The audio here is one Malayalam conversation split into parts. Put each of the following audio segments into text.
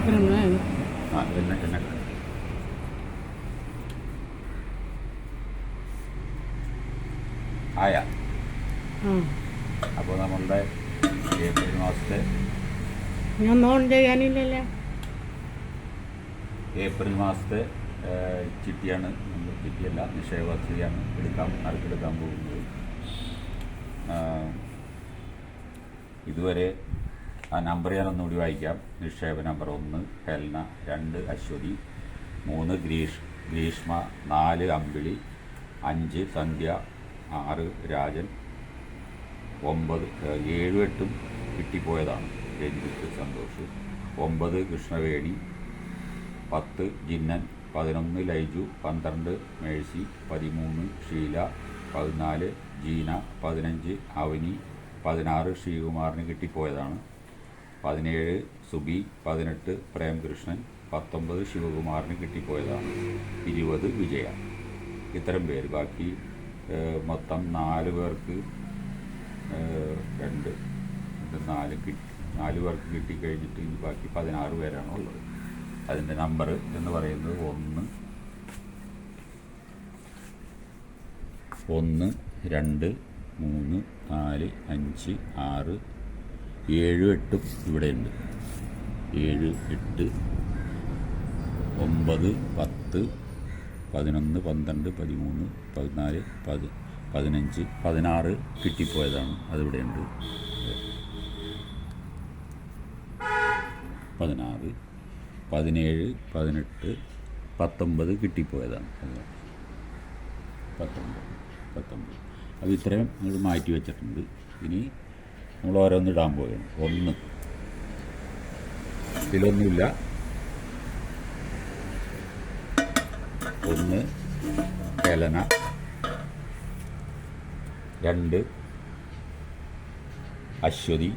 ആ എന്നെ ആയ അപ്പോൾ നമ്മളുടെ ഏപ്രിൽ മാസത്തെ ഏപ്രിൽ മാസത്തെ ചിട്ടിയാണ് നമ്മൾ ചിട്ടിയല്ല നിക്ഷേപത്തെയാണ് നറുക്കെടുക്കാൻ പോകുന്നത്. ഇതുവരെ ആ നമ്പർ ഞാനൊന്നുകൂടി വായിക്കാം. നിക്ഷേപ നമ്പർ 1 ഹെൽന, 2 അശ്വതി, 3 ഗ്രീഷ്മ, 4 അമ്പിളി, 5 സന്ധ്യ, 6 രാജൻ, 9 7 8 കിട്ടിപ്പോയതാണ്. രഞ്ജിത്ത്, സന്തോഷ്, 9 കൃഷ്ണവേണി, 10 ജിന്നൻ, 11 ലൈജു, 12 മേഴ്സി, 13 ഷീല, 14 ജീന, 15 അവനി, 16 ശ്രീകുമാറിന് കിട്ടിപ്പോയതാണ്. 17 സുബി, 18 പ്രേംകൃഷ്ണൻ, 19 ശിവകുമാറിന് കിട്ടിപ്പോയതാണ്. 20 വിജയ. ഇത്തരം പേര്. ബാക്കി മൊത്തം 4 പേർക്ക് 2 4 പേർക്ക് കിട്ടിക്കഴിഞ്ഞിട്ട് ഇനി ബാക്കി 16 പേരാണ് ഉള്ളത്. അതിൻ്റെ നമ്പർ എന്ന് പറയുന്നത് 1 2 3 4 5 6 7 8 ഇവിടെയുണ്ട്. 7 8 9 10 11 12 13 14 15 16 കിട്ടിപ്പോയതാണ്. അതിവിടെയുണ്ട്. 16 17 18 19 കിട്ടിപ്പോയതാണ്. 19 അത് ഇത്രയും നമ്മൾ മാറ്റി വെച്ചിട്ടുണ്ട്. ഇനി നമ്മൾ ഓരോന്ന് ഇടാൻ പോവുകയാണ്. 1 ഇതിലൊന്നുമില്ല. 1 ഹെലന, 2 അശ്വതി,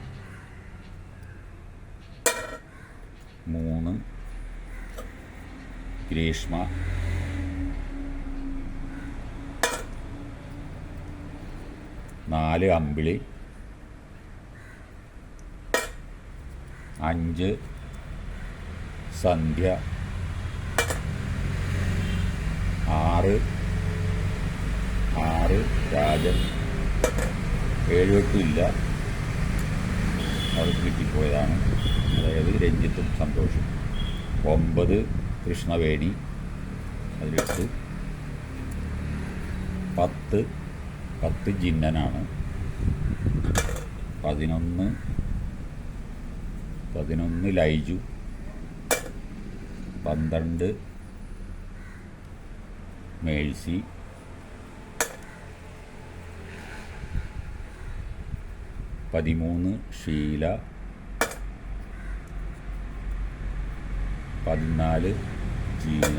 3 ഗ്രീഷ്മ, 4 അമ്പിളി, 5 സന്ധ്യ, 6 രാജൻ, 7 8 ഇല്ല. അവർക്ക് കിട്ടിപ്പോയതാണ്. അതായത് രഞ്ജിത്തും സന്തോഷും. 9 കൃഷ്ണവേണി, അതിലിട്ട്. 10 ജിന്നനാണ്. 11 ലൈജു, 12 മേഴ്സി, 13 ഷീല, 14 ജീന,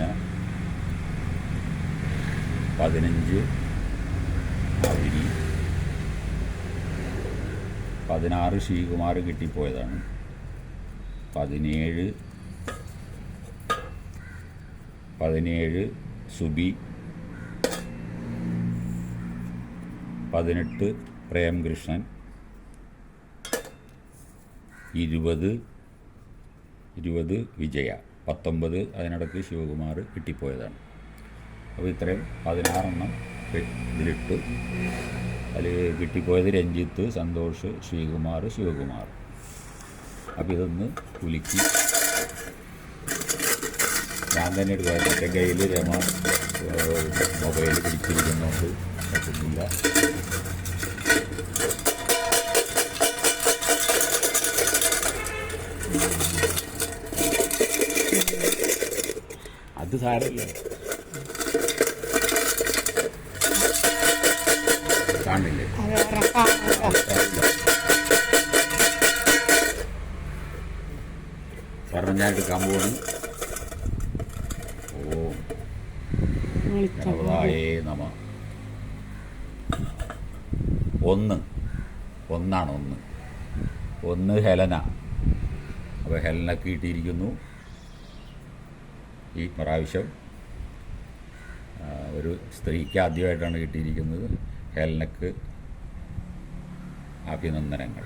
15 അവരി, 16 ശ്രീകുമാർ കിട്ടിപ്പോയതാണ്. 17 സുബി, 18 പ്രേംകൃഷ്ണൻ, 20 വിജയ, 19 അതിനിടയ്ക്ക് ശിവകുമാർ കിട്ടിപ്പോയതാണ്. അപ്പോൾ ഇത്രയും 16 ഇതിലിട്ട്. അതിൽ കിട്ടിപ്പോയത് രഞ്ജിത്ത്, സന്തോഷ്, ശ്രീകുമാർ, ശിവകുമാർ. അപ്പോൾ ഇതൊന്ന് കുലുക്കി ഞാൻ തന്നെ എടുക്കുക. എൻ്റെ കയ്യിൽ രമ മൊബൈൽ പിടിച്ചിരിക്കുന്നതുകൊണ്ട് പറ്റുന്നില്ല. അത് സാരമില്ല, കാണില്ലേ? കാരണം ഞാൻ എടുക്കാൻ പോകുന്നു. ഓം ഗണപതായേ നമഃ. 1 ഹെലന. അപ്പോൾ ഹെലനക്ക് കിട്ടിയിരിക്കുന്നു. ഈ പ്രാവശ്യം ഒരു സ്ത്രീക്ക് ആദ്യമായിട്ടാണ് കിട്ടിയിരിക്കുന്നത്. ഹെലനക്ക് അഭിനന്ദനങ്ങൾ.